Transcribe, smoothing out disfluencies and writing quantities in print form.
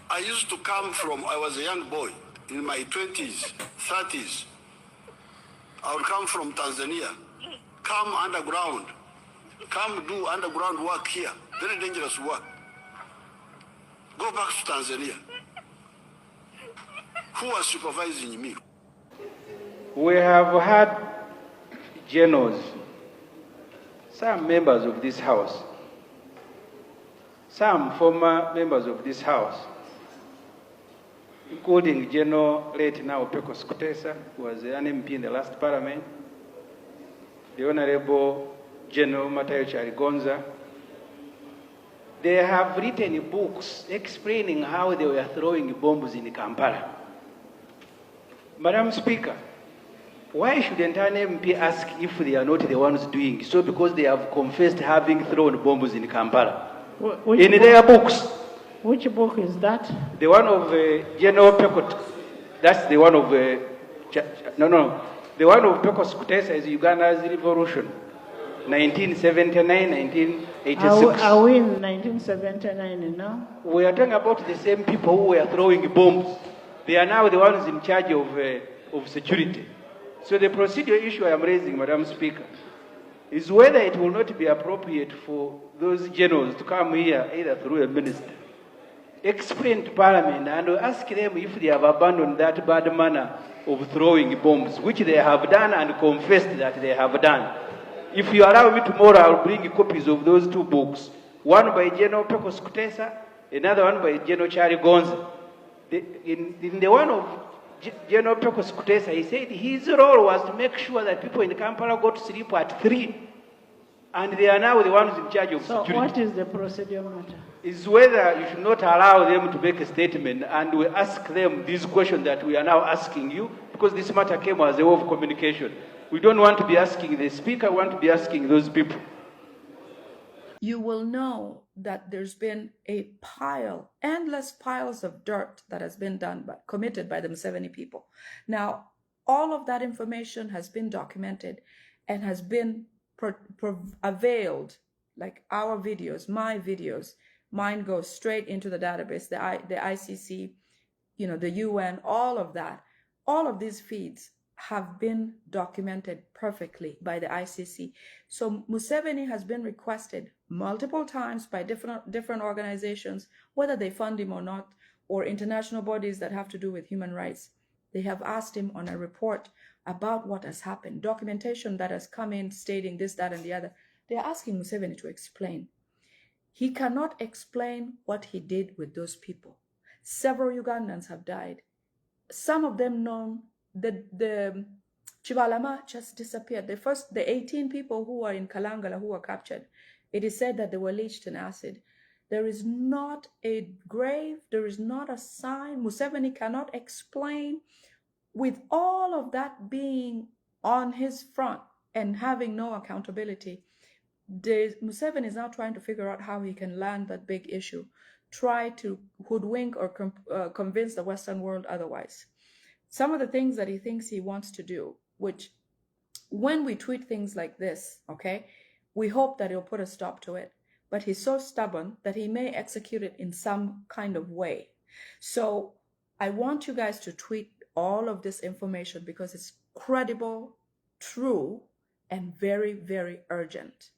I used to come from, I was a young boy, in my 20s, 30s. I would come from Tanzania, come underground, come do underground work here, very dangerous work. Go back to Tanzania. Who was supervising me? We have had generals, some members of this house, some former members of this house, including General late now Pecos Kutesa, who was an MP in the last parliament, the Honorable General Matayo Charigonza. They have written books explaining how they were throwing bombs in Kampala. Madam Speaker, why shouldn't an MP ask if they are not the ones doing so, because they have confessed having thrown bombs in Kampala? In their books. Which book is that? The one of General Pecos. That's the one of the one of Pecos Kutesa is Uganda's revolution, 1979, 1986. Are we in 1979 now? We are talking about the same people who were throwing bombs. They are now the ones in charge of security. So the procedural issue I am raising, Madam Speaker, is whether it will not be appropriate for those generals to come here, either through a minister, explain to Parliament and ask them if they have abandoned that bad manner of throwing bombs, which they have done and confessed that they have done. If you allow me tomorrow, I'll bring copies of those two books, one by General Pecos Kutesa, another one by General Charigonza. In the one of General Pecos Kutesa, he said his role was to make sure that people in Kampala go to sleep at 3, and they are now the ones in charge of security. So what is the procedure matter? Is whether you should not allow them to make a statement, and we ask them these questions that we are now asking you, because this matter came as a way of communication. We don't want to be asking the speaker, we want to be asking those people. You will know that there's been a endless piles of dirt that has been committed by the Museveni people. Now, all of that information has been documented and has been availed, like our videos, my videos. Mine goes straight into the database, the ICC, the UN, all of that. All of these feeds have been documented perfectly by the ICC. So Museveni has been requested multiple times by different organizations, whether they fund him or not, or international bodies that have to do with human rights. They have asked him on a report about what has happened, documentation that has come in stating this, that, and the other. They are asking Museveni to explain. He cannot explain what he did with those people. Several Ugandans have died. Some of them known. The Chibalama just disappeared. The 18 people who were in Kalangala who were captured, it is said that they were leached in acid. There is not a grave, there is not a sign. Museveni cannot explain, with all of that being on his front and having no accountability. Museveni is now trying to figure out how he can land that big issue, try to hoodwink or convince the Western world otherwise. Some of the things that he thinks he wants to do, which when we tweet things like this, okay, we hope that he'll put a stop to it. But he's so stubborn that he may execute it in some kind of way. So I want you guys to tweet all of this information because it's credible, true, and very, very urgent.